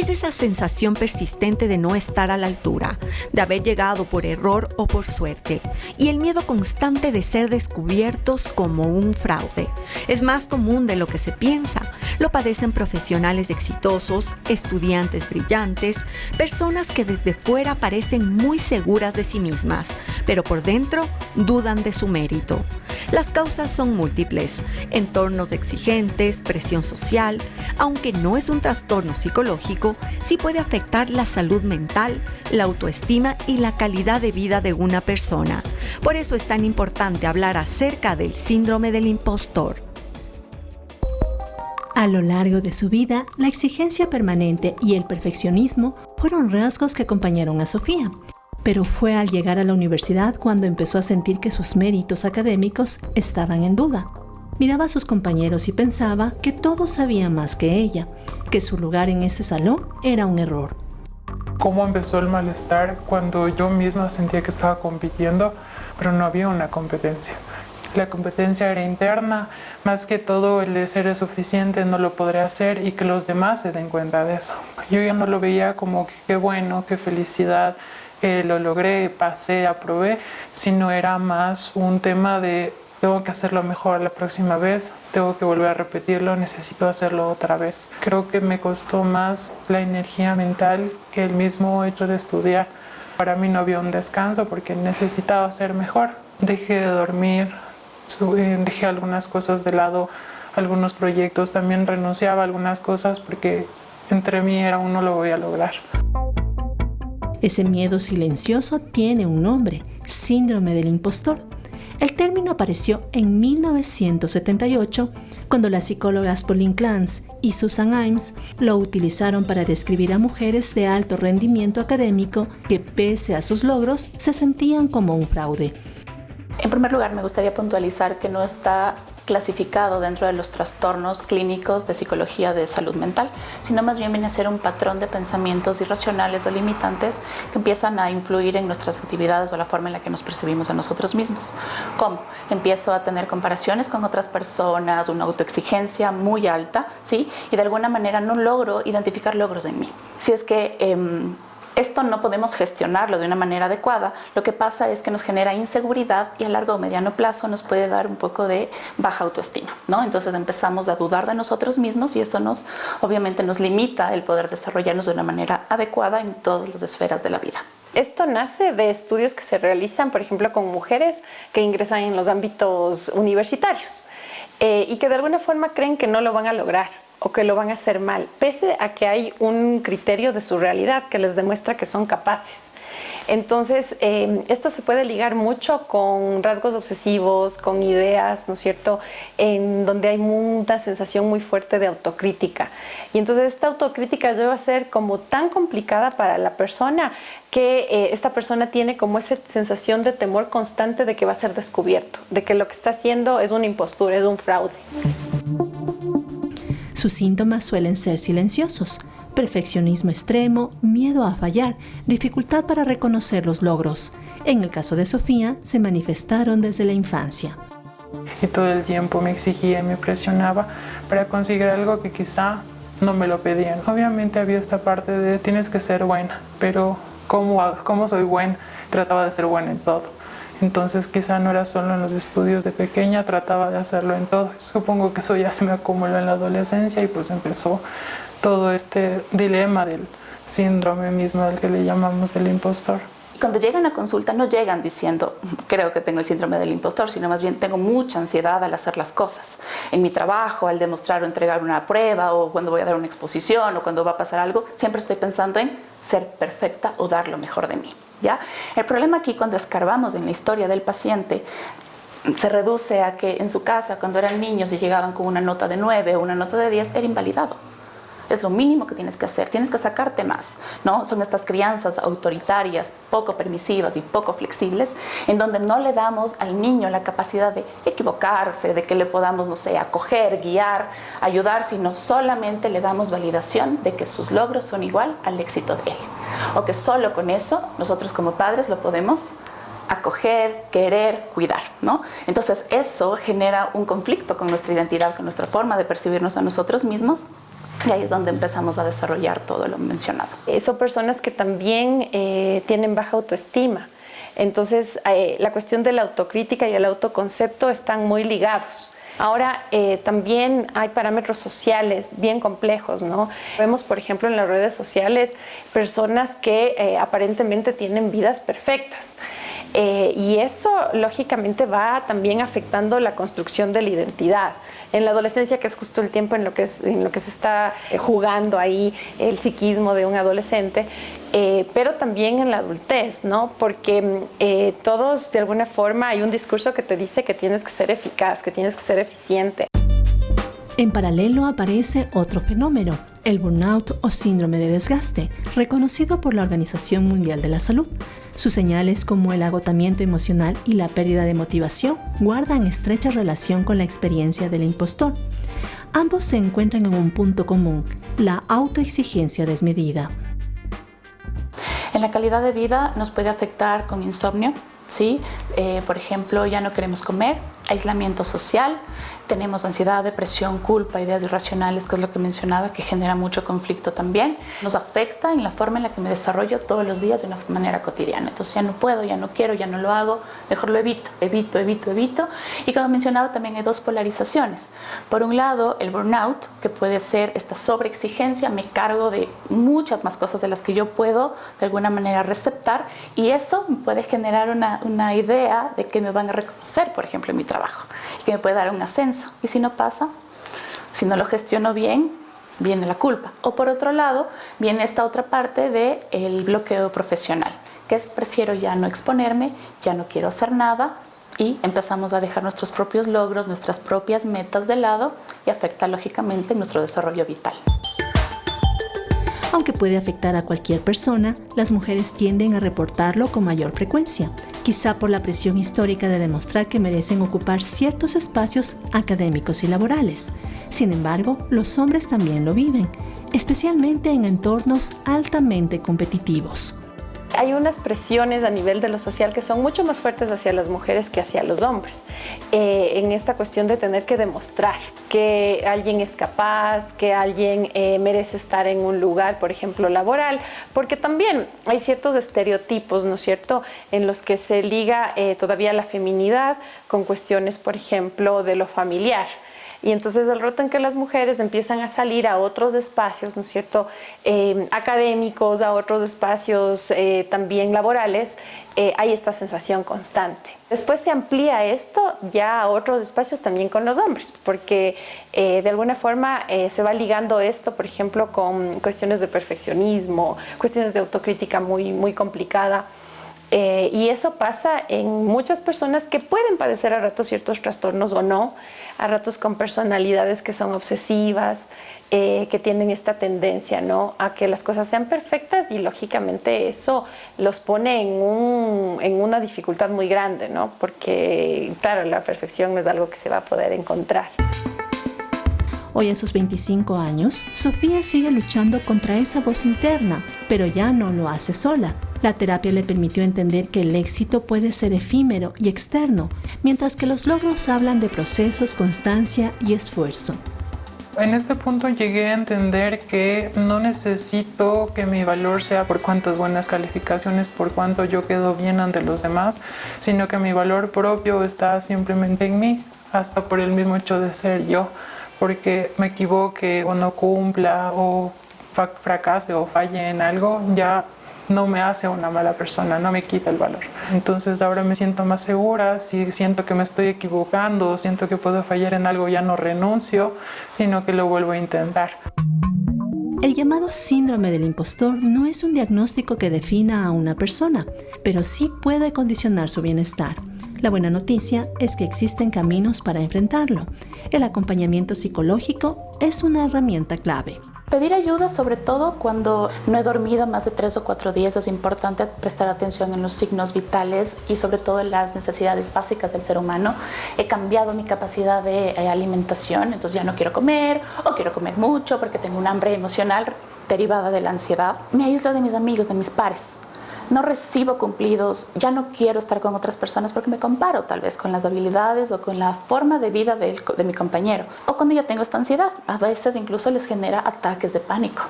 Es esa sensación persistente de no estar a la altura, de haber llegado por error o por suerte, y el miedo constante de ser descubiertos como un fraude. Es más común de lo que se piensa. Lo padecen profesionales exitosos, estudiantes brillantes, personas que desde fuera parecen muy seguras de sí mismas, pero por dentro dudan de su mérito. Las causas son múltiples: entornos exigentes, presión social. Aunque no es un trastorno psicológico, sí puede afectar la salud mental, la autoestima y la calidad de vida de una persona. Por eso es tan importante hablar acerca del síndrome del impostor. A lo largo de su vida, la exigencia permanente y el perfeccionismo fueron rasgos que acompañaron a Sofía. Pero fue al llegar a la universidad cuando empezó a sentir que sus méritos académicos estaban en duda. Miraba a sus compañeros y pensaba que todos sabían más que ella, que su lugar en ese salón era un error. ¿Cómo empezó el malestar? Cuando yo misma sentía que estaba compitiendo, pero no había una competencia. La competencia era interna, más que todo el de ser suficiente, no lo podré hacer y que los demás se den cuenta de eso. Yo ya no lo veía como que qué bueno, qué felicidad, lo logré, pasé, aprobé, sino era más un tema de tengo que hacerlo mejor la próxima vez, tengo que volver a repetirlo, necesito hacerlo otra vez. Creo que me costó más la energía mental que el mismo hecho de estudiar. Para mí no había un descanso porque necesitaba ser mejor. Dejé de dormir, dejé algunas cosas de lado, algunos proyectos, también renunciaba a algunas cosas porque entre mí era uno lo voy a lograr. Ese miedo silencioso tiene un nombre: síndrome del impostor. El término apareció en 1978 cuando las psicólogas Pauline Clance y Susan Imes lo utilizaron para describir a mujeres de alto rendimiento académico que, pese a sus logros, se sentían como un fraude. En primer lugar, me gustaría puntualizar que no está clasificado dentro de los trastornos clínicos de psicología de salud mental, sino más bien viene a ser un patrón de pensamientos irracionales o limitantes que empiezan a influir en nuestras actividades o la forma en la que nos percibimos a nosotros mismos. ¿Cómo? Empiezo a tener comparaciones con otras personas, una autoexigencia muy alta, ¿sí? Y de alguna manera no logro identificar logros en mí. Si es que esto no podemos gestionarlo de una manera adecuada, lo que pasa es que nos genera inseguridad y a largo o mediano plazo nos puede dar un poco de baja autoestima, ¿no? Entonces empezamos a dudar de nosotros mismos y eso obviamente nos limita el poder desarrollarnos de una manera adecuada en todas las esferas de la vida. Esto nace de estudios que se realizan, por ejemplo, con mujeres que ingresan en los ámbitos universitarios y que de alguna forma creen que no lo van a lograr o que lo van a hacer mal, pese a que hay un criterio de su realidad que les demuestra que son capaces. Entonces, esto se puede ligar mucho con rasgos obsesivos, con ideas, ¿no es cierto?, en donde hay una sensación muy fuerte de autocrítica. Y entonces esta autocrítica lleva a ser como tan complicada para la persona que esta persona tiene como esa sensación de temor constante de que va a ser descubierto, de que lo que está haciendo es una impostura, es un fraude. Sus síntomas suelen ser silenciosos: perfeccionismo extremo, miedo a fallar, dificultad para reconocer los logros. En el caso de Sofía, se manifestaron desde la infancia. Y todo el tiempo me exigía y me presionaba para conseguir algo que quizá no me lo pedían. Obviamente había esta parte de tienes que ser buena, pero ¿cómo soy buena? Trataba de ser buena en todo. Entonces quizá no era solo en los estudios de pequeña, trataba de hacerlo en todo. Supongo que eso ya se me acumuló en la adolescencia y pues empezó todo este dilema del síndrome mismo al que le llamamos el impostor. Cuando llegan a consulta no llegan diciendo creo que tengo el síndrome del impostor, sino más bien tengo mucha ansiedad al hacer las cosas. En mi trabajo, al demostrar o entregar una prueba, o cuando voy a dar una exposición, o cuando va a pasar algo, siempre estoy pensando en ser perfecta o dar lo mejor de mí, ¿ya? El problema aquí, cuando escarbamos en la historia del paciente, se reduce a que en su casa, cuando eran niños y llegaban con una nota de 9 o una nota de 10, era invalidado. Es lo mínimo que tienes que hacer, tienes que sacarte más, ¿no? Son estas crianzas autoritarias, poco permisivas y poco flexibles, en donde no le damos al niño la capacidad de equivocarse, de que le podamos, no sé, acoger, guiar, ayudar, sino solamente le damos validación de que sus logros son igual al éxito de él. O que solo con eso nosotros como padres lo podemos acoger, querer, cuidar, ¿no? Entonces eso genera un conflicto con nuestra identidad, con nuestra forma de percibirnos a nosotros mismos, Y ahí es donde empezamos a desarrollar todo lo mencionado. Son personas que también tienen baja autoestima. Entonces, la cuestión de la autocrítica y el autoconcepto están muy ligados. Ahora, también hay parámetros sociales bien complejos, ¿no? Vemos, por ejemplo, en las redes sociales personas que aparentemente tienen vidas perfectas. Y eso, lógicamente, va también afectando la construcción de la identidad. En la adolescencia, que es justo el tiempo en lo que se está jugando ahí el psiquismo de un adolescente, pero también en la adultez, ¿no? Porque todos, de alguna forma, hay un discurso que te dice que tienes que ser eficaz, que tienes que ser eficiente. En paralelo aparece otro fenómeno, el burnout o síndrome de desgaste, reconocido por la Organización Mundial de la Salud. Sus señales como el agotamiento emocional y la pérdida de motivación guardan estrecha relación con la experiencia del impostor. Ambos se encuentran en un punto común, la autoexigencia desmedida. En la calidad de vida nos puede afectar con insomnio, ¿sí? Por ejemplo, ya no queremos comer, aislamiento social, tenemos ansiedad, depresión, culpa, ideas irracionales, que es lo que mencionaba, que genera mucho conflicto también. Nos afecta en la forma en la que me desarrollo todos los días de una manera cotidiana. Entonces ya no puedo, ya no quiero, ya no lo hago, mejor lo evito. Y como mencionaba, también hay dos polarizaciones. Por un lado, el burnout, que puede ser esta sobreexigencia, me cargo de muchas más cosas de las que yo puedo de alguna manera receptar, y eso me puede generar una idea de que me van a reconocer, por ejemplo, en mi trabajo, y que me puede dar un ascenso. Y si no pasa, si no lo gestiono bien, viene la culpa. O por otro lado, viene esta otra parte del bloqueo profesional, que es prefiero ya no exponerme, ya no quiero hacer nada, y empezamos a dejar nuestros propios logros, nuestras propias metas de lado, y afecta lógicamente nuestro desarrollo vital. Aunque puede afectar a cualquier persona, las mujeres tienden a reportarlo con mayor frecuencia, quizá por la presión histórica de demostrar que merecen ocupar ciertos espacios académicos y laborales. Sin embargo, los hombres también lo viven, especialmente en entornos altamente competitivos. Hay unas presiones a nivel de lo social que son mucho más fuertes hacia las mujeres que hacia los hombres, en esta cuestión de tener que demostrar que alguien es capaz, que alguien merece estar en un lugar, por ejemplo, laboral, porque también hay ciertos estereotipos, ¿no es cierto?, en los que se liga todavía la feminidad con cuestiones, por ejemplo, de lo familiar. Y entonces el rato en que las mujeres empiezan a salir a otros espacios, ¿no es cierto?, académicos, a otros espacios también laborales, hay esta sensación constante. Después se amplía esto ya a otros espacios también con los hombres, porque de alguna forma se va ligando esto, por ejemplo, con cuestiones de perfeccionismo, cuestiones de autocrítica muy complicada. Y eso pasa en muchas personas que pueden padecer a ratos ciertos trastornos o no, a ratos con personalidades que son obsesivas, que tienen esta tendencia, ¿no?, a que las cosas sean perfectas, y lógicamente eso los pone en una dificultad muy grande, ¿no?, porque claro, la perfección no es algo que se va a poder encontrar. Hoy, a sus 25 años, Sofía sigue luchando contra esa voz interna, pero ya no lo hace sola. La terapia le permitió entender que el éxito puede ser efímero y externo, mientras que los logros hablan de procesos, constancia y esfuerzo. En este punto llegué a entender que no necesito que mi valor sea por cuántas buenas calificaciones, por cuánto yo quedo bien ante los demás, sino que mi valor propio está simplemente en mí, hasta por el mismo hecho de ser yo. Porque me equivoque o no cumpla o fracase o falle en algo, ya no me hace una mala persona, no me quita el valor. Entonces ahora me siento más segura, si siento que me estoy equivocando, siento que puedo fallar en algo, ya no renuncio, sino que lo vuelvo a intentar. El llamado síndrome del impostor no es un diagnóstico que defina a una persona, pero sí puede condicionar su bienestar. La buena noticia es que existen caminos para enfrentarlo. El acompañamiento psicológico es una herramienta clave. Pedir ayuda, sobre todo cuando no he dormido más de 3 o 4 días, es importante prestar atención en los signos vitales y sobre todo en las necesidades básicas del ser humano. He cambiado mi capacidad de alimentación, entonces ya no quiero comer o quiero comer mucho porque tengo un hambre emocional derivada de la ansiedad. Me aíslo de mis amigos, de mis pares. no recibo cumplidos, ya no quiero estar con otras personas porque me comparo tal vez con las habilidades o con la forma de vida de mi compañero. O cuando ya tengo esta ansiedad, a veces incluso les genera ataques de pánico.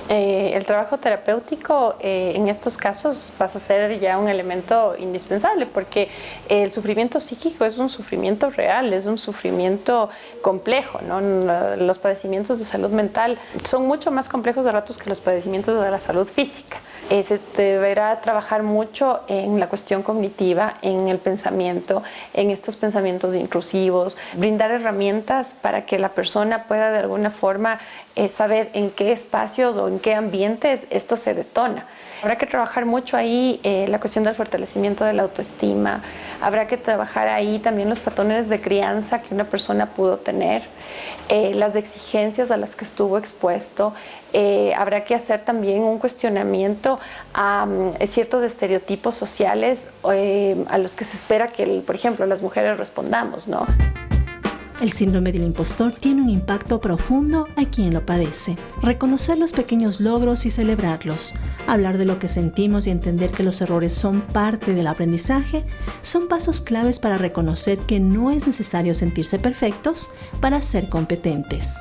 El trabajo terapéutico en estos casos pasa a ser ya un elemento indispensable, porque el sufrimiento psíquico es un sufrimiento real, es un sufrimiento complejo, ¿no? Los padecimientos de salud mental son mucho más complejos de ratos que los padecimientos de la salud física. Se deberá trabajar mucho en la cuestión cognitiva, en el pensamiento, en estos pensamientos intrusivos, brindar herramientas para que la persona pueda de alguna forma saber en qué espacios o en qué ambientes esto se detona. Habrá que trabajar mucho ahí la cuestión del fortalecimiento de la autoestima, habrá que trabajar ahí también los patrones de crianza que una persona pudo tener, las exigencias a las que estuvo expuesto, habrá que hacer también un cuestionamiento a ciertos estereotipos sociales a los que se espera que, por ejemplo, las mujeres respondamos, ¿no? El síndrome del impostor tiene un impacto profundo a quien lo padece. Reconocer los pequeños logros y celebrarlos, hablar de lo que sentimos y entender que los errores son parte del aprendizaje, son pasos claves para reconocer que no es necesario sentirse perfectos para ser competentes.